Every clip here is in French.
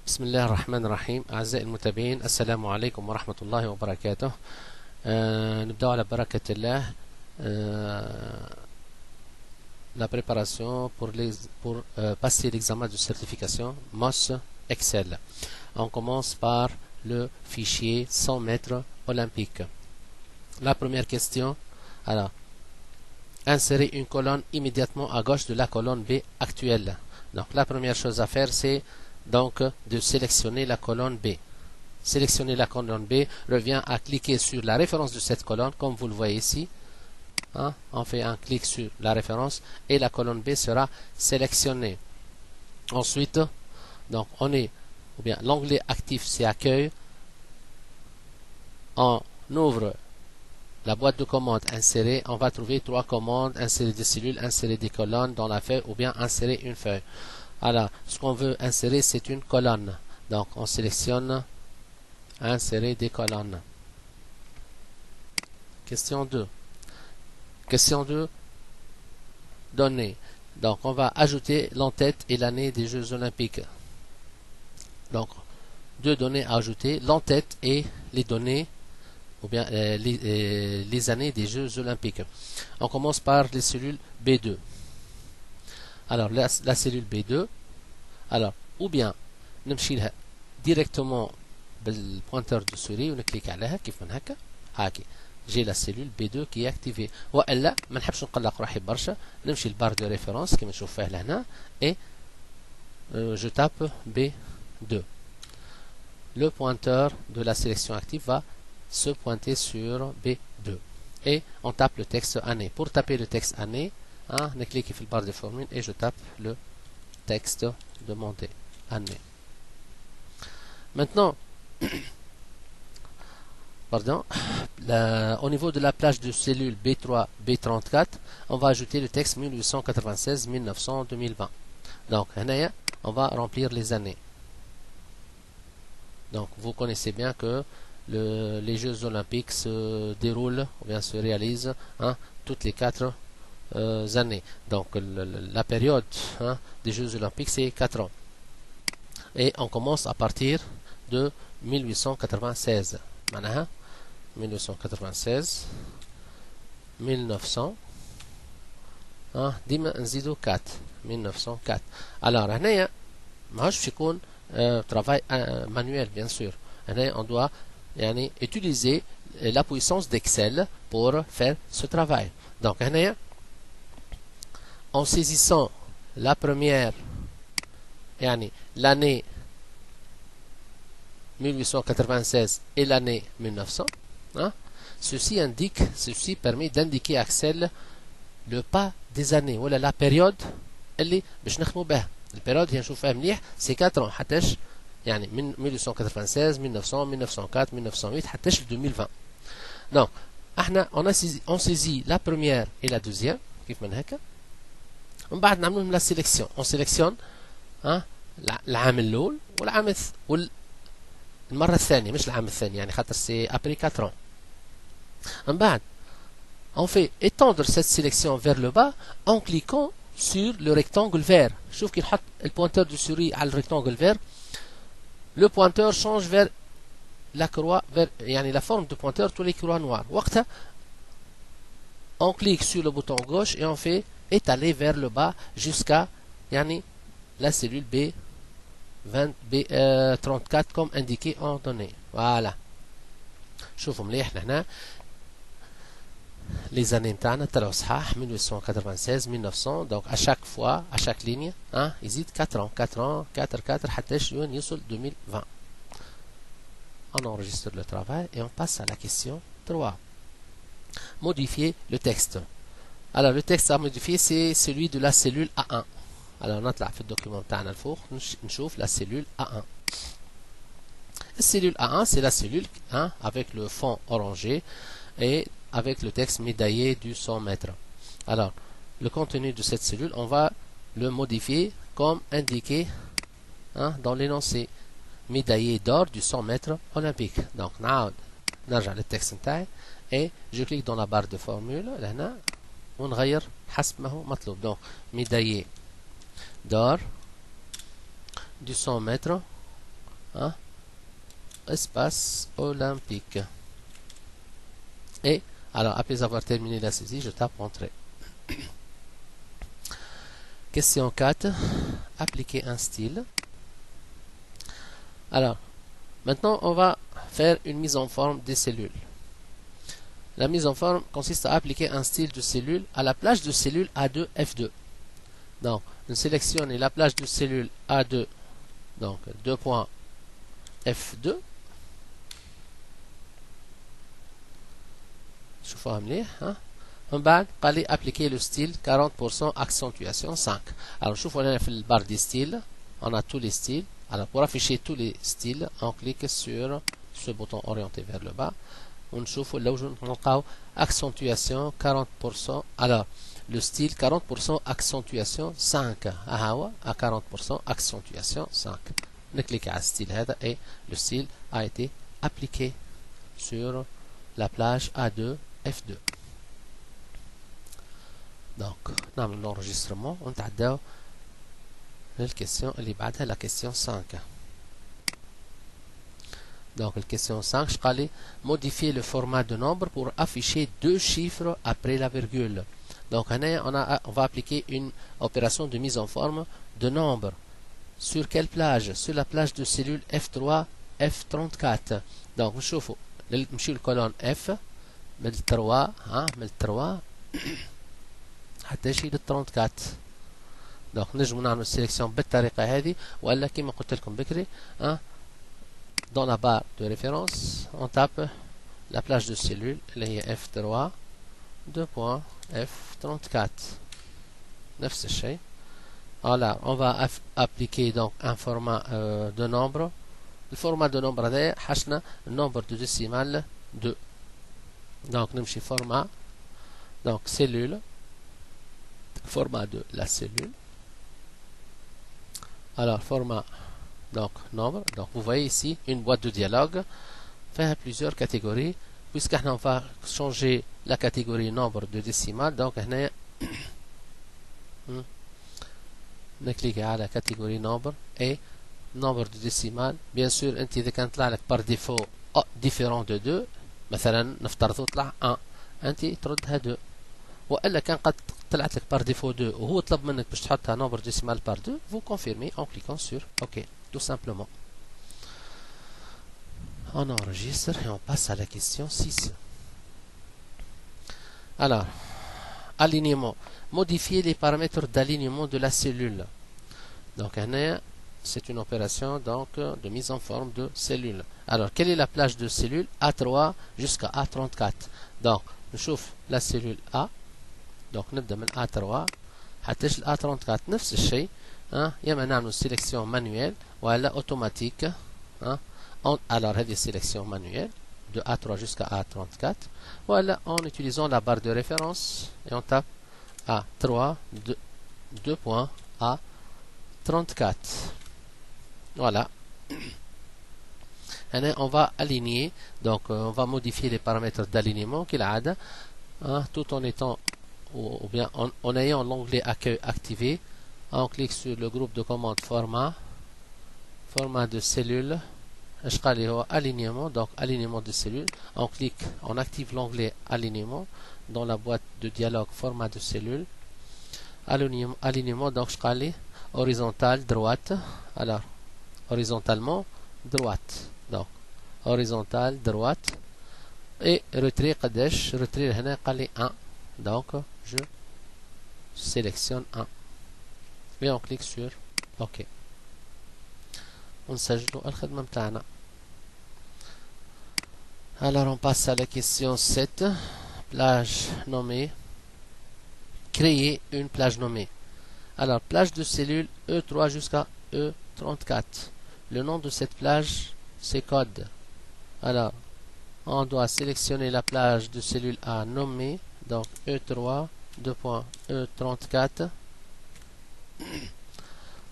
بسم الله الرحمن الرحيم. أعزائي المتابعين، السلام عليكم ورحمة الله وبركاته. نبدأ على بركة الله. La préparation pour passer l'examen de certification MOS Excel. On commence par le fichier 100 mètres olympique. La première question. Alors, insérer une colonne immédiatement à gauche de la colonne B actuelle. Donc, la première chose à faire, c'est donc de sélectionner la colonne B. Sélectionner la colonne B revient à cliquer sur la référence de cette colonne, comme vous le voyez ici. On fait un clic sur la référence et la colonne B sera sélectionnée. Ensuite, donc ou bien l'onglet actif, c'est accueil. On ouvre la boîte de commandes insérer. On va trouver trois commandes: insérer des cellules, insérer des colonnes dans la feuille ou bien insérer une feuille. Alors, ce qu'on veut insérer, c'est une colonne. Donc, on sélectionne insérer des colonnes. Question 2. Question 2. Données. Donc, on va ajouter l'entête et l'année des Jeux Olympiques. Donc, deux données à ajouter, l'entête et les données, ou bien les années des Jeux Olympiques. On commence par les cellules B2. Alors, la cellule B2, alors, ou bien نمشي directement بالpointeur de souris ونكليك عليها كيف من هكا هاكي j'ai la cellule B2 qui est activée. والا ما نحبش نقلق روحي برشا، نمشي للبار دو ريفيرونس كيما نشوف فيه لهنا et je tape B2. Le pointeur de la sélection active va se pointer sur B2 et on tape le texte année. Pour taper le texte année, on clique sur le barre de formule et je tape le texte demandé, année. Maintenant, pardon, au niveau de la plage de cellules B3, B34, on va ajouter le texte 1896, 1900, 2020. Donc, on va remplir les années. Donc, vous connaissez bien que les Jeux Olympiques se déroulent ou bien se réalisent toutes les 4 années. Donc la période des Jeux Olympiques, c'est 4 ans. Et on commence à partir de 1896. 1896, 1900, ديما نزيدو 4 1904. Alors هنايا ماهوش باش يكون travail manuel bien sûr. هنايا on doit يعني utiliser la puissance d'Excel pour faire ce travail. Donc هنايا en saisissant la première, l'année 1896 et l'année 1900, ceci permet d'indiquer à Excel le pas des années ou la période اللي باش نخدموا بها. البيريود اللي نشوف فيها مليح سي 4 ans حتىش من 1896 1900 1904 1908 حتىش 2020. Donc احنا on saisit la première et la deuxième كيف من هكا. ومن بعد نعملوا لهم لا سيليكسيون. اون سيليكسيون العام الاول والعام المره الثانيه، مش العام الثاني خاطر سي ابري 4 ans. من بعد on fait étendre cette sélection vers le bas en cliquant sur le rectangle vert. شوف كي نحط البوينتر دو سوري على الريكتانجل vert، le pointeur change vers la croix, vers la forme du pointeur tous les croix noires. وقتها on clique sur le bouton gauche et on fait étaler vers le bas jusqu'à la cellule B34 comme indiqué en données. Voilà. شوفوا مليح لهنا les années نتاعنا طلعوا صحاح 1896 1900. donc à chaque fois à chaque ligne يزيد 4 ans 4 حتىش يوصل 2020. On enregistre le travail et on passe à la question 3. Modifier le texte. Alors le texte à modifier, c'est celui de la cellule A1. Alors نطلع في الدوكيومون تاعنا الفوق نشوف la cellule A1. La cellule A1, c'est la cellule avec le fond orangé et avec le texte médaillé du 100 mètres. Alors le contenu de cette cellule, on va le modifier comme indiqué dans l'énoncé: médaillé d'or du 100 mètres olympique. Donc نرجع للتكست نتاعي et je clique dans la barre de formule لهنا ونغير حسب ما هو مطلوب. Donc médaillé d'or du 100 mètres hein, espace olympique. Et alors après avoir terminé la saisie, je tape entrée. Question 4. Appliquer un style. Alors, maintenant on va faire une mise en forme des cellules. La mise en forme consiste à appliquer un style de cellule à la plage de cellule A2 F2. Donc, on sélectionne la plage de cellule A2, donc 2 points F2. شوفوها مليح ها. من بعد قال لي appliquer le style 40% accentuation 5. Alors شوفوا هنا في البار دي ستيل on a tous les styles. Alors pour afficher tous les styles on clique sur ce bouton orienté vers le bas ونشوفوا لو نلقاو accentuation 40%. Alors le style 40% accentuation 5 ها هو 40% accentuation 5. نكليك على الستيل هذا et le style a été appliqué sur la plage A2 F2. Donc نعمل l'enregistrement ونتعداو للكسيون اللي بعدها la question 5. Donc la question 5 je vais modifier le format de nombre pour afficher deux chiffres après la virgule. Donc on va appliquer une opération de mise en forme de nombre. Sur quelle plage? Sur la plage de cellule F3 F34. Donc نشوفوا نمشيو للكولون F من 3 ها من 3 حتى شي لل 34. دونك نجمو نعملو السيليكسيون بالطريقة هذه ولا كيما قلت لكم بكري ها. Dans la barre de référence, on tape la plage de cellules, اللي هي F3 2.F34. نفس الشيء. Alors, on va appliquer donc un format de nombre. Le format de nombre هذا حشنا nombre de décimales 2. Donc نمشي format donc cellule format de la cellule. Alors format donc nombre. Donc vous voyez ici une boîte de dialogue fait plusieurs catégories puisqu'on va changer la catégorie nombre de décimales. Donc هنا نكليك على catégorie nombre et nombre de décimales. Bien sûr انت اذا كان طلع لك par défaut différent de 2 مثلا نفترض طلع 1 انت تردها 2 والا كان قد طلعت لك par défaut 2 وهو طلب منك باش تحطها nombre décimal par 2 vous confirmez en cliquant sur OK tout simplement. On enregistre et on passe à la question 6. Alors alignement, modifier les paramètres d'alignement de la cellule. Donc c'est une opération donc de mise en forme de cellule. Alors quelle est la plage de cellule A3 jusqu'à A34? Donc نشوف la cellule A. donc نبدأ من A3 حتى A34 نفس الشيء ها. يا نعمل sélection manuelle ولا automatique ها. alors هذه sélection manuelle de A3 jusqu'à A34 voilà en utilisant la barre de référence et on tape A3 2 points A34. Voilà. Et on va aligner, donc on va modifier les paramètres d'alignement qu'il a tout en étant ou bien en ayant l'onglet accueil activé. On clique sur le groupe de commandes format de cellule. Alignement, donc alignement de cellules. On clique, on active l'onglet alignement dans la boîte de dialogue format de cellule. Alignement, donc je vais horizontal droite. Alors horizontalement droite. Donc horizontal droite et retrait قداش retrait هنا قال لي 1. donc je sélectionne 1 et on clique sur OK. ونسجلوا الخدمة متاعنا. Alors on passe à la question 7. Plage nommée. Créer une plage nommée. Alors plage de cellule E3 jusqu'à E34. Le nom de cette plage c'est code. Alors on doit sélectionner la plage de cellule A nommée. Donc E3 2.E34.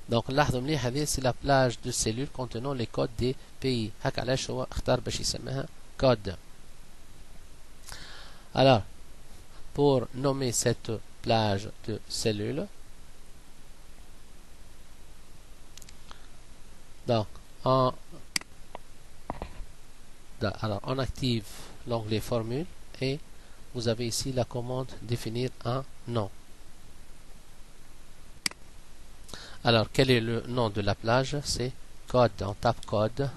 Donc لاحظوا مليح هذه c'est la plage de cellules contenant les codes des pays. هكا علاش هو اختار باش يسميها code. Alors pour nommer cette plage de cellules, donc Alors on active l'onglet formule et vous avez ici la commande définir un nom. Alors quel est le nom de la plage? C'est code. On tape code,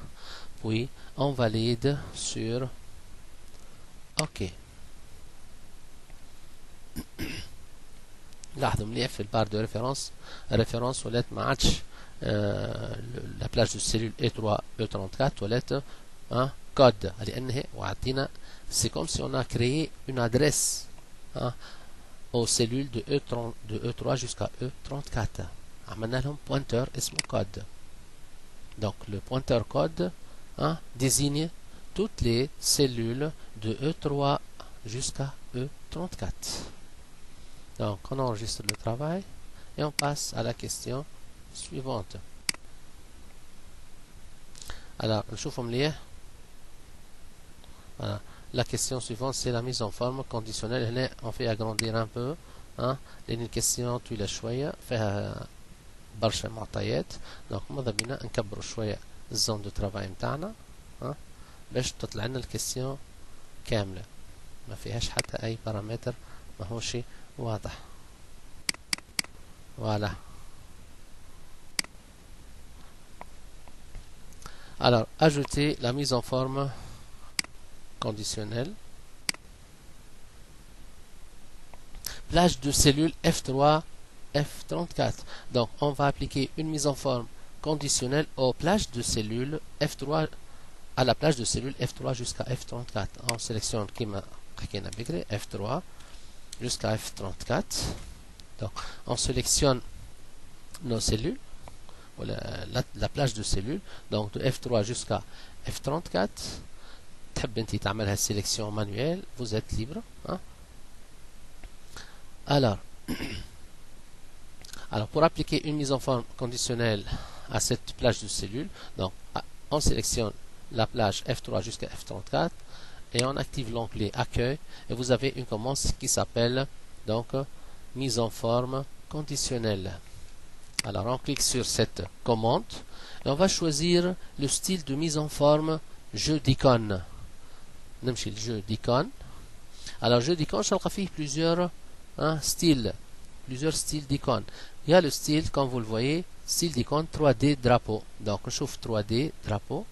puis on valide sur OK. لاحظوا مليح في البار de référence ولات ما عادش la plage de cellule E3 E34 ولات code لأنه وعطينا c'est comme si on a créé une adresse aux cellules de E3 jusqu'à E34. عملنا لهم pointeur اسمه code. Donc le pointeur code désigne toutes les cellules de E3 jusqu'à E34. Donc on enregistre le travail et on passe à la question suivante. Alors نشوفوا مليح. Voilà. La question suivante c'est la mise en forme conditionnelle. هنا on fait agrandir un peu لأن الكيستيون طويلة شوية فيها برشا معطيات. دونك ماذا بينا نكبروا شوية الزون دو ترافاي متاعنا باش تطلع لنا الكيستيون كاملة ما فيهاش حتى أي بارامتر ماهوش واضح. Voilà. Alors, ajouter la mise en forme conditionnelle. Plage de cellules F3, F34. Donc, on va appliquer une mise en forme conditionnelle aux plages de cellules F3 à la plage de cellules F3 jusqu'à F34. On sélectionne F3 jusqu'à F34. Donc, on sélectionne nos cellules, la plage de cellules, donc de F3 jusqu'à F34. تحب انت تعملها sélection manuelle, vous êtes libre. Alors, pour appliquer une mise en forme conditionnelle à cette plage de cellules, donc on sélectionne la plage F3 jusqu'à F34 et on active l'onglet accueil et vous avez une commande qui s'appelle donc mise en forme conditionnelle. Alors on clique sur cette commande et on va choisir le style de mise en forme jeu d'icônes. نمشي الجeu d'icônes. Alors jeu d'icônes شنلقى فيه plusieurs styles d'icônes. Il y a le style comme vous le voyez, style d'icône 3D drapeau. Donc on chauffe 3D drapeau.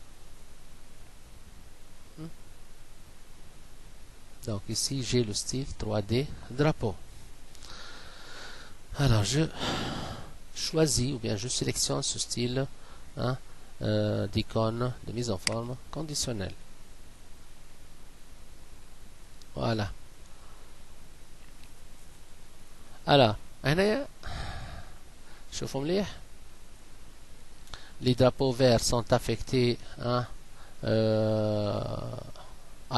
Donc ici j'ai le style 3D drapeau. Alors je choisis ou bien je sélectionne ce style d'icône de mise en forme conditionnelle. Voilà. Alors هنا شوفوا مليح les drapeaux verts sont affectés à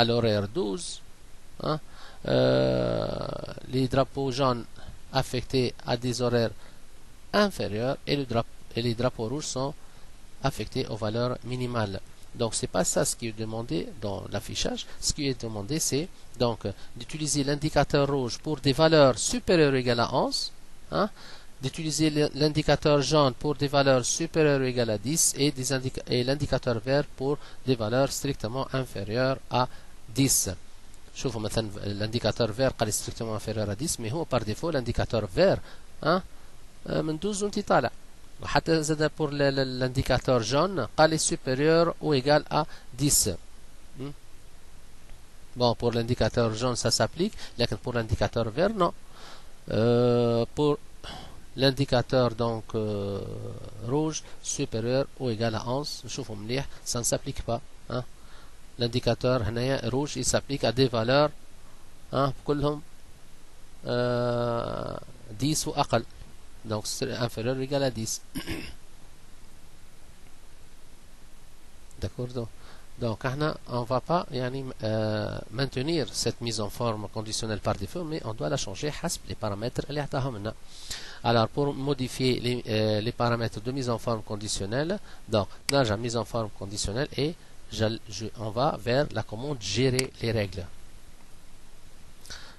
l'horaire 12. Les drapeaux jaunes affectés à des horaires inférieurs et les drapeaux rouges sont affectés aux valeurs minimales. Donc c'est pas ça ce qui est demandé dans l'affichage. Ce qui est demandé c'est donc d'utiliser l'indicateur rouge pour des valeurs supérieures ou égales à 11, d'utiliser l'indicateur jaune pour des valeurs supérieures ou égales à 10 et l'indicateur vert pour des valeurs strictement inférieures à 10. شوفوا مثلا l'indicateur vert قال strictement inférieur à 10 mais هو par défaut l'indicateur vert من 12 وانت طالع. وحتى زاد pour l'indicateur jaune قال supérieur ou égal à 10. Bon, pour l'indicateur jaune ça s'applique, mais pour l'indicateur vert non. Pour l'indicateur donc rouge supérieur ou égal à 11 نشوفوا مليح ça ne s'applique pas. L'indicateur rouge il s'applique à des valeurs كلهم 10 ou أقل. Donc c'est inférieur ou égal à 10. D'accord. Donc on ne va pas maintenir cette mise en forme conditionnelle par défaut, mais on doit la changer حسب les paramètres اللي عطاهم لنا. Alors pour modifier les paramètres de mise en forme conditionnelle, donc نرجع mise en forme conditionnelle et on va vers la commande gérer les règles.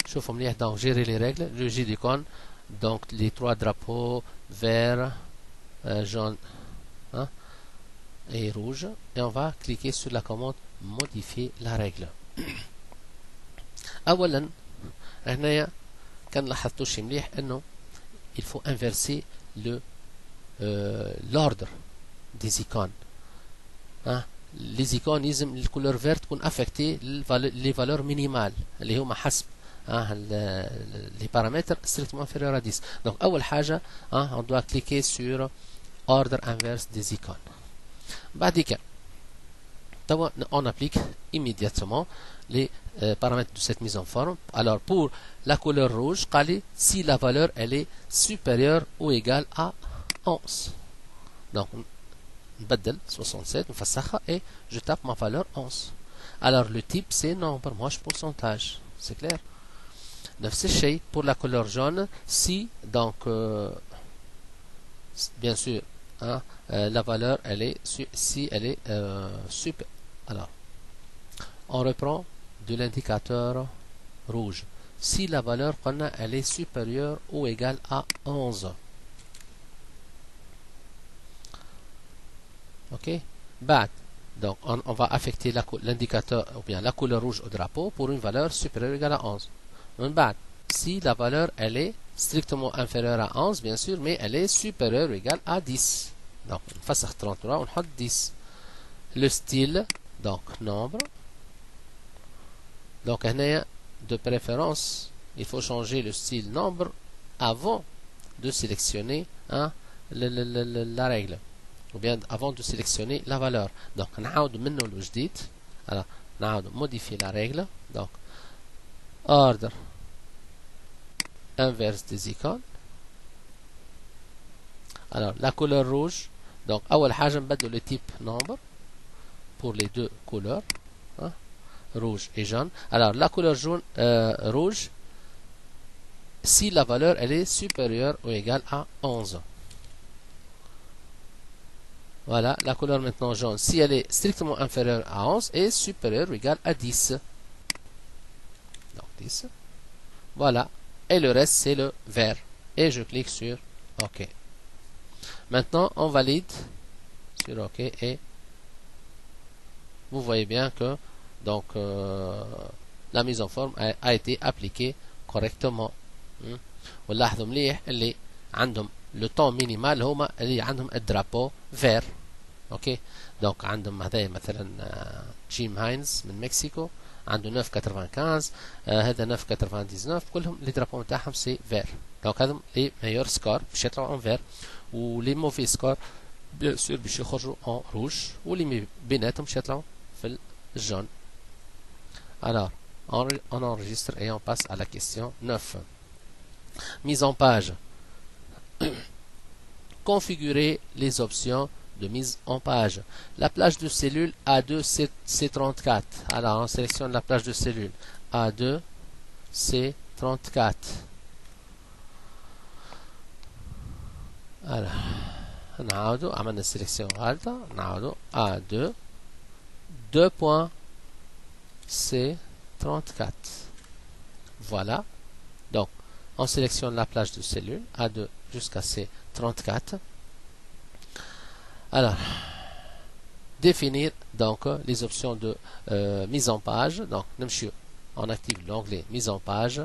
شوفوا مليح donc gérer les règles, le J d'icône, donc les trois drapeaux vert, jaune est rouge et on va cliquer sur la commande modifier la règle. أولا هنايا كان لاحظتوا شي مليح انه il faut inverser l'ordre des icônes. hein? Les icônes يلزم الكولور verte تكون affectée les valeurs minimales اللي هما حسب les paramètres strictement inférieurs à 10. Donc أول حاجة on doit cliquer sur ordre inverse des icônes. بعد كده on applique immédiatement les paramètres de cette mise en forme. Alors pour la couleur rouge, si la valeur elle est supérieure ou égale à 11. Donc نبدل 67 نفسخها et je tape ma valeur 11. Alors le type c'est nombre, moi je pourcentage, c'est clair. نفس الشيء pour la couleur jaune, si donc bien sûr la valeur elle est si elle est super. Alors on reprend de l'indicateur rouge. Si la valeur qu'on a elle est supérieure ou égale à 11. Ok. Donc on va affecter l'indicateur ou bien la couleur rouge au drapeau pour une valeur supérieure ou égale à 11. Si la valeur elle est strictement inférieure à 11 bien sûr, mais elle est supérieure ou égale à 10. Donc on fait 33, on fait 10. Le style, donc nombre. Donc de préférence, il faut changer le style nombre avant de sélectionner la règle. Ou bien avant de sélectionner la valeur. Donc on va modifier la règle. Donc ordre inverse des icônes. Alors la couleur rouge, donc أول حاجة نبدل le type nombre pour les deux couleurs, rouge et jaune. Alors la couleur jaune, rouge, si la valeur elle est supérieure ou égale à 11. Voilà, la couleur maintenant jaune, si elle est strictement inférieure à 11 et supérieure ou égale à 10. Donc 10. Voilà, et le reste c'est le vert. Et je clique sur OK. Maintenant on valide sur OK et vous voyez bien que donc la mise en forme a été appliquée correctement. ولاحظوا مليح اللي عندهم le temps minimal هما اللي عندهم الدرابو vert. اوكي دونك عندهم هذا مثلا جيم هاينز من مكسيكو عنده 9.95 هذا 9.99 كلهم لي درابو نتاعهم سي فير. دونك هذم لي ميور سكور باش يطلعوا اون فير ولي موفي سكور بيان سور باش يخرجوا اون روج ولي بيناتهم باش يطلعوا في الجون. Alors on enregistre et on passe à la question 9. Mise en page. Configurer les options de mise en page. La plage de cellule A2 C34. Alors on sélectionne la plage de cellule A2 C34. Alors نعاودو عملنا السيليكسيون غلطة نعاودو A2 C34. Voilà. Donc on sélectionne la plage de cellules A2 jusqu'à C34. Alors définir donc les options de mise en page. Donc on active l'onglet mise en page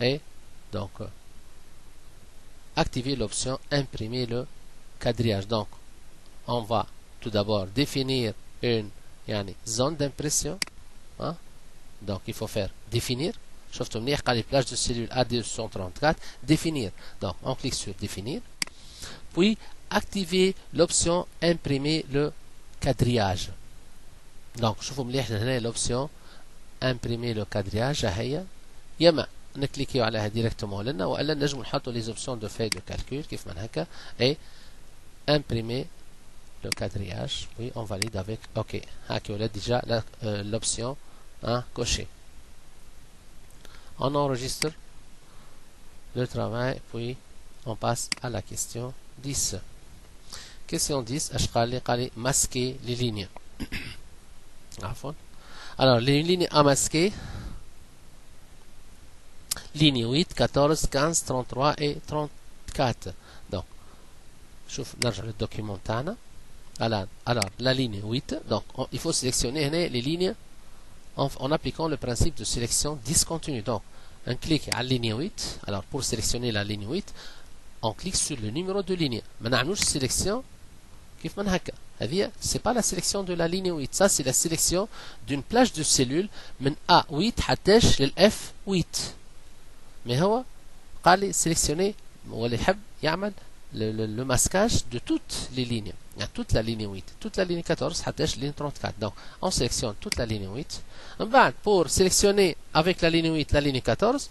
et donc activer l'option imprimer le quadrillage. Donc on va tout d'abord définir une zone d'impression. Donc il faut faire définir. شفتوا منيح قال لي plage de cellule A234 définir. Donc on clique sur définir. Puis activer l'option imprimer le quadrillage. Donc شوفوا مليح هنا l'option imprimer le quadrillage هي يما نكليكيو عليها ديريكتومون لنا والا نجموا نحطوا les options de feuille de calcul كيف ما هكا et imprimer le quadrillage. Oui, on valide avec OK. هاكي ولا déjà l'option cochée. On enregistre le travail, puis on passe à la question 10. Question 10, قال لي masquer les lignes. Alors, les lignes à masquer, ligne 8, 14, 15, 33 et 34. Donc, شوف نرجع للدوكيومون تاعنا. Alors, la ligne 8, donc il faut sélectionner les lignes en appliquant le principe de sélection discontinue. Donc, un clic à la ligne 8. Alors, pour sélectionner la ligne 8, on clique sur le numéro de ligne. Maintenant, nous sélection, c'est pas la sélection de la ligne 8. Ça, c'est la sélection d'une plage de cellules من A8 حتى للF 8. Mais هو قال لي sélectionner ولا يحب يعمل le masquage de toutes les lignes. Toute la ligne 8, toute la ligne 14 حتى ligne 34. Donc, on sélectionne toute la ligne 8. Pour sélectionner avec la ligne 8 la ligne 14,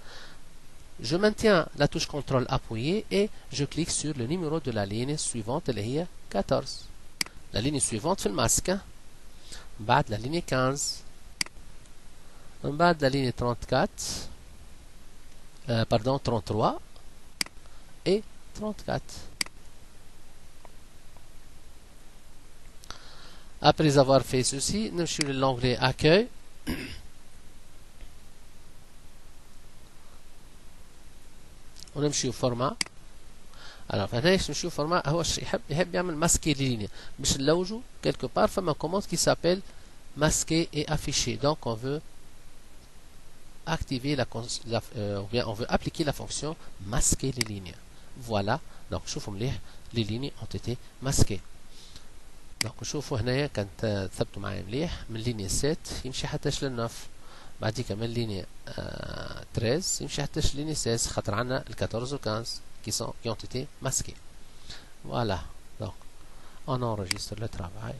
je maintiens la touche CTRL appuyée et je clique sur le numéro de la ligne suivante اللي هي 14. La ligne suivante في الماسك. بعد la ligne 15. بعد la ligne 34. Pardon, 33 et 34. Après avoir fait ceci, nous sur l'onglet Accueil. ونمشي format. Alors, هنا نمشي format هو يحب يعمل masquer les lignes. باش نلوجو quelque part فما commande qui s'appelle masquer et afficher. Donc, on veut activer ou bien on veut appliquer la fonction masquer les lignes. Voilà. Donc, شوفوا مليح les lignes ont été masquées. Donc, شوفوا هنايا كانت ثبتوا معايا مليح من ligne 7 يمشي حتى لل 9. بعديك من ligne 13 يمشي حتى ligne 16 خاطر عندنا ال 14 و 15 qui ont été masqués. Voilà. Donc, on enregistre le travail.